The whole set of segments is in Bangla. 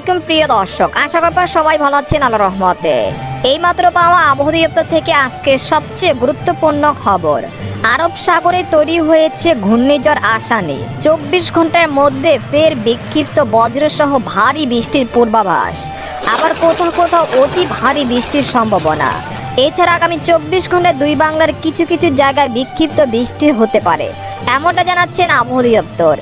আলাইকুম প্রিয় দর্শক, আশা করি সবাই ভালো আছেন আল্লাহর রহমতে। এইমাত্র পাওয়া আবহাওয়া দপ্তর থেকে আজকে সবচেয়ে গুরুত্বপূর্ণ খবর। আরব সাগরে তৈরি হয়েছে ঘূর্ণিঝড় আসানি। 24 ঘন্টার মধ্যে ফের বিক্ষিপ্ত বজ্রসহ ভারী বৃষ্টির পূর্বাভাস, আবার কোথাও কোথাও অতি ভারী বৃষ্টির সম্ভাবনা। এছাড়া আগামী 24 ঘন্টায় দুই বাংলার কিছু কিছু জায়গায় বিক্ষিপ্ত বৃষ্টি হতে পারে, এমনটা জানাচ্ছেন আবহাওয়া দপ্তর।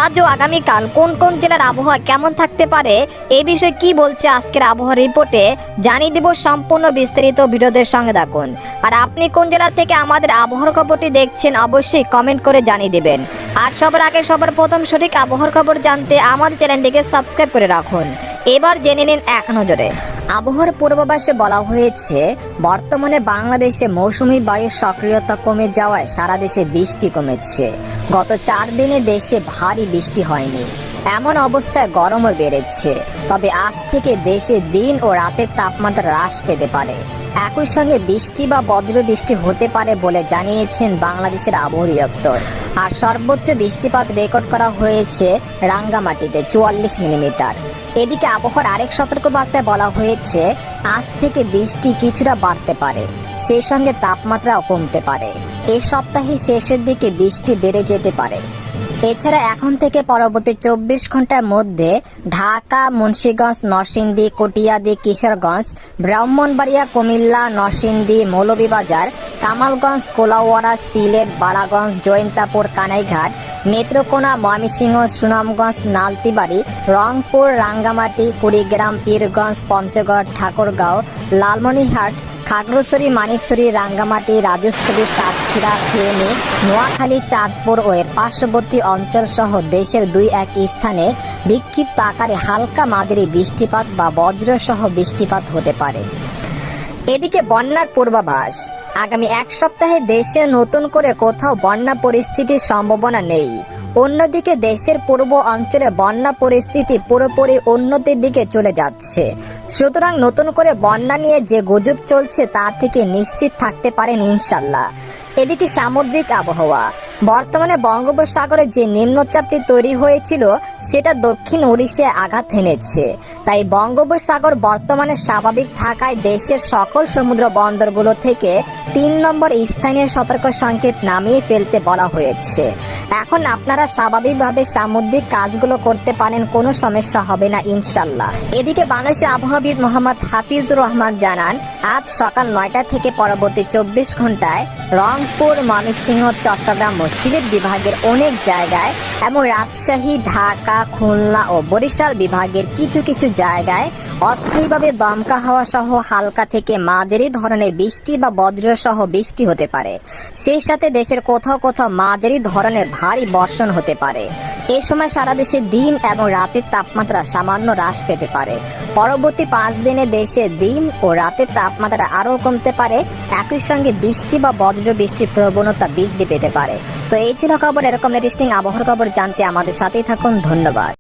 আজ ও আগামীকাল কোন কোন জেলার আবহাওয়া কেমন থাকতে পারে এই বিষয়ে কি বলছে আজকের আবহাওয়া রিপোর্টে জানিয়ে দেব। সম্পূর্ণ বিস্তারিত ভিডিওদের সঙ্গে থাকুন। আর আপনি কোন জেলা থেকে আমাদের আবহাওয়ার খবরটি দেখছেন অবশ্যই কমেন্ট করে জানিয়ে দেবেন। আর সবার আগে সবার প্রথম সঠিক আবহাওয়ার খবর জানতে আমাদের চ্যানেলটিকে সাবস্ক্রাইব করে রাখুন। এবার জেনে নিন এক নজরে। আবহাওয়ার পূর্বাভাসে বলা হয়েছে, বর্তমানে বাংলাদেশে মৌসুমী বায়ুর সক্রিয়তা কমে যাওয়ায় সারা দেশে বৃষ্টি কমেছে। গত 4 দিনে দেশে ভারী বৃষ্টি হয়নি, এমন অবস্থায় গরমও বেড়েছে। তবে আজ থেকে দেশে দিন ও রাতের তাপমাত্রা হ্রাস পেতে পারে। একই সঙ্গে বৃষ্টি বা বজ্র বৃষ্টি হতে পারে বলে জানিয়েছেন বাংলাদেশের আবহাওয়া দপ্তর। আর সর্বোচ্চ বৃষ্টিপাত রেকর্ড করা হয়েছে রাঙ্গামাটিতে 44 মিলিমিটার। এদিকে আবহাওয়ার আরেক সতর্কবার্তায় বলা হয়েছে, আজ থেকে বৃষ্টি কিছুটা বাড়তে পারে, সেই সঙ্গে তাপমাত্রাও কমতে পারে। এই সপ্তাহের শেষের দিকে বৃষ্টি বেড়ে যেতে পারে। এছাড়া এখন থেকে পরবর্তী 24 ঘন্টার মধ্যে ঢাকা, মুন্সিগঞ্জ, নরসিংদী, কটিয়াদী, কিশোরগঞ্জ, ব্রাহ্মণবাড়িয়া, কুমিল্লা, নরসিংদী, মৌলভীবাজার, কামালগঞ্জ, কোলাউড়া, সিলেট, বালাগঞ্জ, জৈন্তাপুর, কানাইঘাট, নেত্রকোনা, ময়মনসিংহ, সুনামগঞ্জ, নালতিবাড়ি, রংপুর, রাঙ্গামাটি, কুড়িগ্রাম, পীরগঞ্জ, পঞ্চগড়, ঠাকুরগাঁও, লালমনিরহাট, খাগড়াছড়ি, মানিকছড়ি, রাঙ্গামাটি, রাজস্থলী, সাতক্ষীরা, ফেনী, নোয়াখালী, চাঁদপুর ও এর পার্শ্ববর্তী অঞ্চল সহ দেশের 2-1 স্থানে বিক্ষিপ্ত আকারে হালকা মাঝারি বৃষ্টিপাত বা বজ্রসহ বৃষ্টিপাত হতে পারে। এদিকে বন্যার পূর্বাভাস, আগামী এক সপ্তাহে দেশে নতুন করে কোথাও বন্যা পরিস্থিতির সম্ভাবনা নেই। অন্যদিকে দেশের পূর্ব অঞ্চলে বন্যা পরিস্থিতি পুরোপুরি উন্নতির দিকে চলে যাচ্ছে। সুতরাং নতুন করে বন্যা নিয়ে যে গুজব চলছে তা থেকে নিশ্চিত থাকতে পারেন ইনশাল্লাহ। এদিকে সামুদ্রিক আবহাওয়া, বর্তমানে বঙ্গোপসাগরে যে নিম্নচাপটি তৈরি হয়েছিল সেটা দক্ষিণ ওড়িশায় আঘাত হেনেছে। তাই বঙ্গোপসাগর বর্তমানে স্বাভাবিক থাকায় দেশের সকল সমুদ্র বন্দরগুলো থেকে 3 নম্বর স্থানীয় সতর্ক সংকেত নামিয়ে ফেলতে বলা হয়েছে। এখন আপনারা স্বাভাবিকভাবে সামুদ্রিক কাজগুলো করতে পারেন, কোনো সমস্যা হবে না ইনশাল্লাহ। এদিকে বাংলাদেশের আবহাওয়াবিদ মোহাম্মদ হাফিজুর রহমান জানান, আজ সকাল 9টা থেকে পরবর্তী 24 ঘন্টায় রংপুর, ময়মনসিংহ, চট্টগ্রাম ও সিলেট বিভাগের অনেক জায়গায় এবং রাজশাহী, ঢাকা, খুলনা ও বরিশাল বিভাগের কিছু কিছু জায়গায় অস্থায়ীভাবে দমকা হাওয়া সহ হালকা থেকে মাঝারি ধরনের বৃষ্টি বা বজ্র সহ বৃষ্টি হতে পারে। সেই সাথে দেশের কোথাও কোথাও মাঝারি ধরনের ভারী বর্ষণ হতে পারে। এই সময় সারা দেশে দিন এবং রাতের তাপমাত্রা সামান্য হ্রাস পেতে পারে। পরবর্তী 5 দিনে দেশে দিন ও রাতের তাপমাত্রা আরও কমতে পারে। একই সঙ্গে বৃষ্টি বা বজ্র বৃষ্টির প্রবণতা বৃদ্ধি পেতে পারে। তো এই ছিল খবর। এরকম লেটেস্টিং আবহাওয়ার খবর জানতে আমাদের সাথেই থাকুন। ধন্যবাদ।